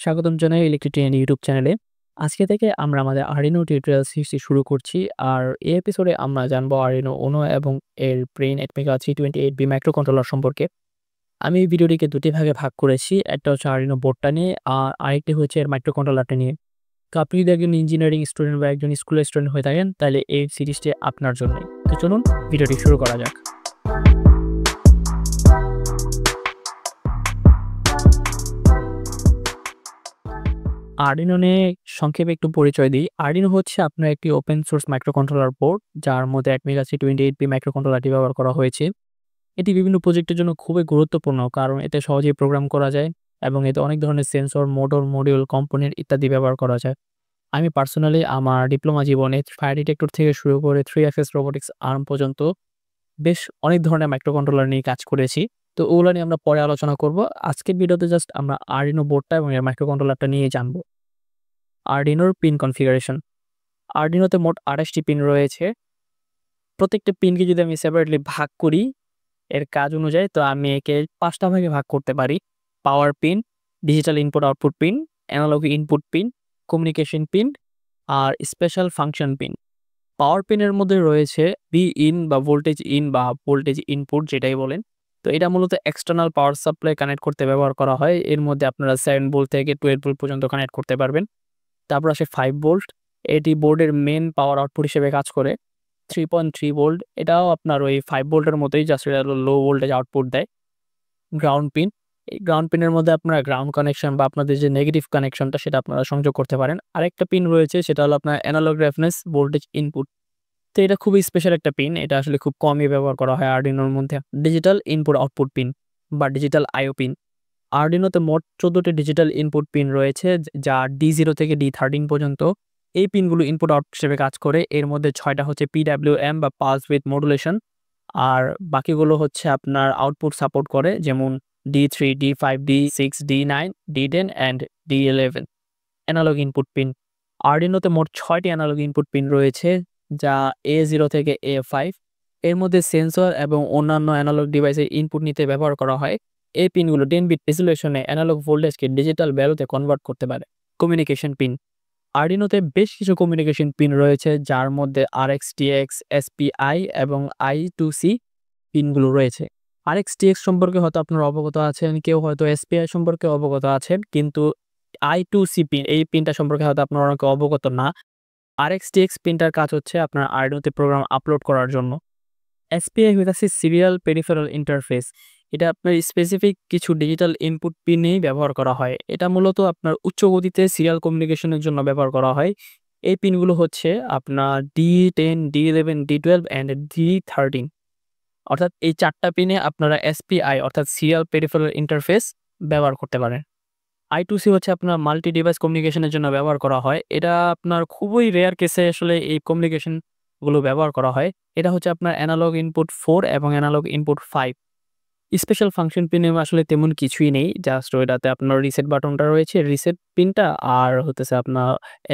স্বাগতম জানাই electric train YouTube চ্যানেলে। আজকে থেকে আমরা আমাদের Arduino টিউটোরিয়াল সিরিজটি শুরু করছি। আর এই এপিসোডে আমরা জানবো Arduino Uno এবং এর ব্রেইন Atmega 328B মাইক্রোকন্ট্রোলার সম্পর্কে। আমি এই ভিডিওটিকে দুটি ভাগে ভাগ করেছি। একটা হচ্ছে Arduino বোর্ডটা নিয়ে, আর আরেকটি হচ্ছে এর মাইক্রোকন্ট্রোলারটা নিয়ে। তো আপনি যদি একজন ইঞ্জিনিয়ারিং স্টুডেন্ট বা একজন স্কুলের স্টুডেন্ট হয়ে থাকেন, তাহলে এই সিরিজটি আপনার জন্যই। তো চলুন ভিডিওটি শুরু করা যাক। Arduino নিয়ে সংক্ষেপে একটু পরিচয় দিই। Arduino হচ্ছে আপনার একটি ওপেন সোর্স মাইক্রোকন্ট্রোলার বোর্ড, যার মধ্যে Atmega 328B মাইক্রোকন্ট্রোলারটি ব্যবহার করা হয়েছে। এটি বিভিন্ন প্রজেক্টের জন্য খুবই গুরুত্বপূর্ণ, কারণ এতে সহজেই প্রোগ্রাম করা যায় এবং এতে অনেক ধরনের সেন্সর, মোটর, মডিউল, কম্পোনেন্ট ইত্যাদি ব্যবহার করা যায়। আমি পার্সোনালি আমার ডিপ্লোমা জীবনে ফায়ার ডিটেক্টর থেকে শুরু করে 3 অ্যাক্সেস রোবোটিক্স আর্ম পর্যন্ত বেশ অনেক ধরনের মাইক্রোকন্ট্রোলার নিয়ে কাজ করেছি। তো ওগুলো নিয়ে আমরা পরে আলোচনা করব। আজকের ভিডিওতে জাস্ট আমরা Arduino বোর্ডটা এবং এর মাইক্রোকন্ট্রোলারটা নিয়ে জানবো। Arduinoর পিন কনফিগারেশন। Arduinoতে মোট 28 টি পিন রয়েছে। প্রত্যেকটা পিনকে যদি আমি সেপারেটলি ভাগ করি এর কাজ অনুযায়ী, তো আমি একে 5 টা ভাগে ভাগ করতে পারি। Power pin, digital input output pin, analog input pin, communication pin আর স্পেশাল ফাংশন পিন। পাওয়ার পিনের মধ্যে রয়েছে Vin বা ভোল্টেজ ইন বা ভোল্টেজ ইনপুট যেটাই বলেন। তো এটা মূলত এক্সটার্নাল পাওয়ার সাপ্লাই কানেক্ট করতে ব্যবহার করা হয়। এর মধ্যে আপনারা 7 ভোল্ট থেকে 12 ভোল্ট পর্যন্ত কানেক্ট করতে পারবেন। তারপর আসে 5 ভোল্ট। এটি বোর্ডের মেইন পাওয়ার আউটপুট হিসেবে কাজ করে। 3.3 ভোল্ট, এটাও আপনার ওই 5 ভোল্টের মতোই, জাস্ট এটা হলো লো ভোল্টেজ আউটপুট দেয়। Ground pin. এই গ্রাউন্ড পিনের মধ্যে আপনারা গ্রাউন্ড কানেকশন বা আপনাদের যে নেগেটিভ কানেকশনটা সেটা আপনারা সংযোগ করতে পারেন। আরেকটা পিন রয়েছে, সেটা হলো আপনার অ্যানালগ রেফারেন্স ভোল্টেজ ইনপুট। তো এটা খুবই স্পেশাল একটা পিন। এটা আসলে খুব কমই ব্যবহার করা হয় Arduinoর মধ্যে। ডিজিটাল ইনপুট আউটপুট পিন বা ডিজিটাল IO পিন। Arduinoতে মোট 14 টি ডিজিটাল ইনপুট পিন রয়েছে, যা D0 থেকে D13 পর্যন্ত। এই পিনগুলো ইনপুট আউটপুট হিসেবে কাজ করে। এর মধ্যে 6 টা হচ্ছে PWM বা পালস উইথ মডুলেশন, আর বাকিগুলো হচ্ছে আপনার আউটপুট সাপোর্ট করে, যেমন D3, D5, D6, D9, D10 and D11। Analog input pin. Arduinoতে মোট 6 টি অ্যানালগ ইনপুট পিন রয়েছে, যা A0 থেকে A5। এর মধ্যে সেন্সর এবং অন্যান্য অ্যানালগ ডিভাইসের ইনপুট নিতে ব্যবহার করা হয়। এই পিনগুলো 10 বিট রেজোলিউশনে অ্যানালগ ভোল্টেজকে ডিজিটাল ভ্যালুতে কনভার্ট করতে পারে। Communication pin. Arduinoতে বেশ কিছু কমিউনিকেশন পিন রয়েছে, যার মধ্যে RX, TX, SPI এবং I2C পিনগুলো রয়েছে। RX, TX সম্পর্কে হয়তো আপনারা অবগত আছেন, কেউ হয়তো SPI সম্পর্কে অবগত আছেন, কিন্তু I2C পিন, এই পিনটা সম্পর্কে হয়তো আপনারা অনেকে অবগত না। RX, TX পিনটার কাজ হচ্ছে আপনার Arduinoতে প্রোগ্রাম আপলোড করার জন্য। SPI হইতাছে সিরিয়াল পেরিফেরাল ইন্টারফেস। এটা আপনার স্পেসিফিক কিছু ডিজিটাল ইনপুট পিনেই ব্যবহার করা হয়। এটা মূলত আপনার উচ্চ গতিতে সিরিয়াল কমিউনিকেশনের জন্য ব্যবহার করা হয়। এই পিনগুলো হচ্ছে আপনার D10, D11, D12 and D13। অর্থাৎ এই 4 টা পিনে আপনারা SPI অর্থাৎ সিরিয়াল পেরিফেরাল ইন্টারফেস ব্যবহার করতে পারেন। I2C হচ্ছে আপনার মাল্টি ডিভাইস কমিউনিকেশনের জন্য ব্যবহার করা হয়। এটা আপনার খুবই রেয়ার কেসে আসলে এই কমিউনিকেশন গুলো ব্যবহার করা হয়। এটা হচ্ছে আপনার অ্যানালগ ইনপুট 4 এবং অ্যানালগ ইনপুট 5। স্পেশাল ফাংশন পিনে আসলে তেমন কিছুই নেই। জাস্ট ওইটাতে আপনার রিসেট বাটনটা রয়েছে, রিসেট পিনটা, আর হতেছে আপনার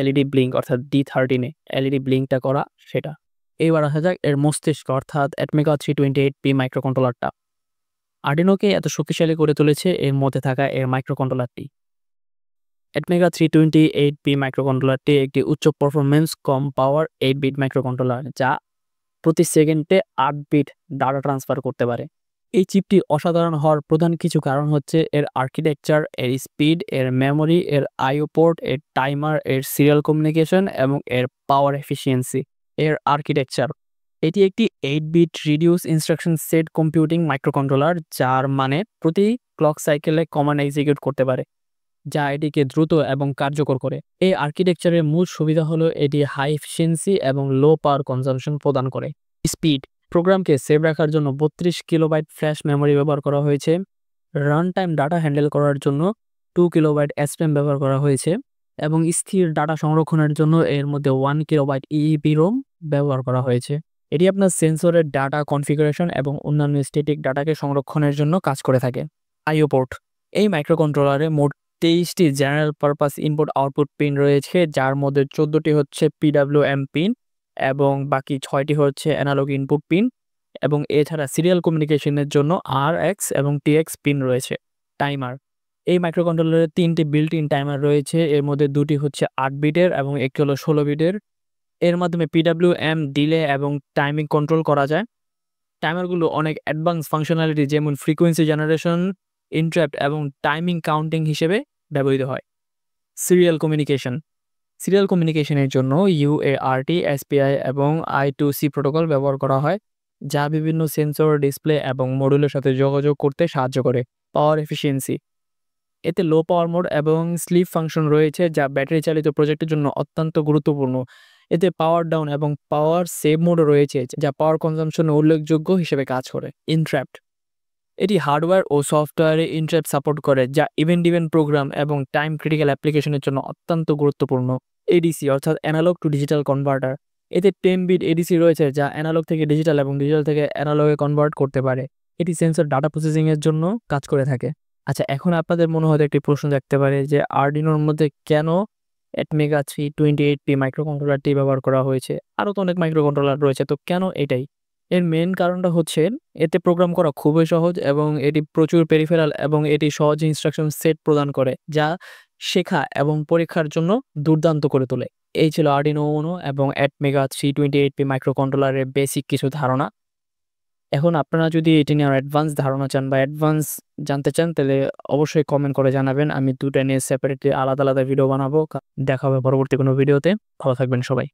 LED ব্লিঙ্ক অর্থাৎ D13 এ LED ব্লিঙ্কটা করা সেটা। এবার আসা যাক এর মস্তিষ্ক অর্থাৎ Atmega 328P মাইক্রোকন্ট্রোলারটা। Arduinoকে এত শক্তিশালী করে তুলেছে এর মধ্যে থাকা এর মাইক্রোকন্ট্রোলারটি। Atmega 328B মাইক্রোকন্ট্রোলারটি একটি উচ্চ পারফরম্যান্স, কম পাওয়ার 8 বিট মাইক্রোকন্ট্রোলার, যা প্রতি সেকেন্ডে 8 বিট ডাটা ট্রান্সফার করতে পারে। এই চিপটি অসাধারণ হওয়ার প্রধান কিছু কারণ হচ্ছে এর আর্কিটেকচার, এর স্পিড, এর মেমোরি, এর IO পোর্ট, এর টাইমার, এর সিরিয়াল কমিউনিকেশন এবং এর পাওয়ার এফিসিয়েন্সি। এর আর্কিটেকচার, এটি একটি 8 bit reduce instruction set computing microcontroller, যার মানে প্রতি ক্লক সাইকেলে কমান্ড এক্সিকিউট করতে পারে, যা এটিকে দ্রুত এবং কার্যকর করে। এই আর্কিটেকচারের মূল সুবিধা হলো এটি হাই এফিসিয়েন্সি এবং লো পাওয়ার কনজাম্পশন প্রদান করে। স্পিড, প্রোগ্রামকে সেভ রাখার জন্য 32 কিলোবাইট ফ্ল্যাশ মেমোরি ব্যবহার করা হয়েছে। রান টাইম ডাটা হ্যান্ডেল করার জন্য 2 কিলোবাইট SRAM ব্যবহার করা হয়েছে এবং স্থির ডাটা সংরক্ষণের জন্য এর মধ্যে 1 কিলোবাইট EEPROM ব্যবহার করা হয়েছে। এটি আপনার সেন্সরের ডাটা কনফিগারেশন এবং অন্যান্য স্ট্যাটিক ডাটাকে সংরক্ষণের জন্য কাজ করে থাকে। IO পোর্ট, এই মাইক্রোকন্ট্রোলারে মোট 23টি general purpose input output pin রয়েছে, যার মধ্যে 14টি হচ্ছে PWM পিন এবং বাকি 6টি হচ্ছে অ্যানালগ ইনপুট পিন, এবং এছাড়া সিরিয়াল কমিউনিকেশনের জন্য RX এবং TX পিন রয়েছে। টাইমার, এই মাইক্রোকন্ট্রোলারে ৩টি বিল্ট ইন টাইমার রয়েছে। এর মধ্যে ২টি হচ্ছে ৮ বিটের এবং একটি হলো ১৬ বিটের। এর মাধ্যমে PWM ডিলে এবং টাইমিং কন্ট্রোল করা যায়। টাইমারগুলো অনেক অ্যাডভান্স ফাংশনালিটি যেমন ফ্রিকোয়েন্সি জেনারেশন, ইন্টারাপ্ট এবং টাইমিং কাউন্টিং হিসেবে ব্যবহৃত হয়। Serial communication. সিরিয়াল কমিউনিকেশনের জন্য UART, SPI এবং I2C প্রোটোকল ব্যবহার করা হয়, যা বিভিন্ন সেন্সর, ডিসপ্লে এবং মডিউলের সাথে যোগাযোগ করতে সাহায্য করে। পাওয়ার এফিসিয়েন্সি। এতে লো পাওয়ার মোড এবং স্লিপ ফাংশন রয়েছে, যা ব্যাটারি চালিত প্রজেক্টের জন্য অত্যন্ত গুরুত্বপূর্ণ। এতে পাওয়ার ডাউন এবং পাওয়ার সেভ মোডও রয়েছে, যা পাওয়ার কনজাম্পশনে উল্লেখযোগ্য হিসেবে কাজ করে। ইন্টারাপ্ট। এটি হার্ডওয়্যার ও সফটওয়্যারে ইন্টারাপ্ট সাপোর্ট করে, যা ইভেন্ট ডিভেন্ট প্রোগ্রাম এবং টাইম ক্রিটিক্যাল অ্যাপ্লিকেশনের জন্য অত্যন্ত গুরুত্বপূর্ণ। এডিসি অর্থাৎ অ্যানালগ টু ডিজিটাল কনভার্টার। এতে 10 বিট এডিসি রয়েছে, যা অ্যানালগ থেকে ডিজিটাল এবং ডিজিটাল থেকে অ্যানালগে কনভার্ট করতে পারে। এটি সেন্সর ডাটা প্রসেসিং এর জন্য কাজ করে থাকে। আচ্ছা, এখন আপনাদের মনে হয়তো একটি প্রশ্ন থাকতে পারে যে আরডিনোর মধ্যে কেন অ্যাটমেগা 328P মাইক্রোকন্ট্রোলারটি ব্যবহার করা হয়েছে? আরও তো অনেক মাইক্রোকন্ট্রোলার রয়েছে, তো কেন এটাই? এর মেইন কারণটা হচ্ছে এতে প্রোগ্রাম করা খুবই সহজ এবং এটি প্রচুর পেরিফেরাল এবং এটি সহজ ইনস্ট্রাকশন সেট প্রদান করে, যা শেখা এবং পরীক্ষার জন্য দুর্দান্ত করে তোলে। এই ছিল আরডিনো উনো এবং অ্যাটমেগা 328P মাইক্রোকন্ট্রোলারের বেসিক কিছু ধারণা। এখন আপনারা যদি এটি নিয়ে আরও অ্যাডভান্স ধারণা চান বা অ্যাডভান্স জানতে চান, তাহলে অবশ্যই কমেন্ট করে জানাবেন। আমি ২টা নিয়ে সেপারেটলি আলাদা ভিডিও বানাবো। দেখা হবে পরবর্তী কোনো ভিডিওতে। ভালো থাকবেন সবাই।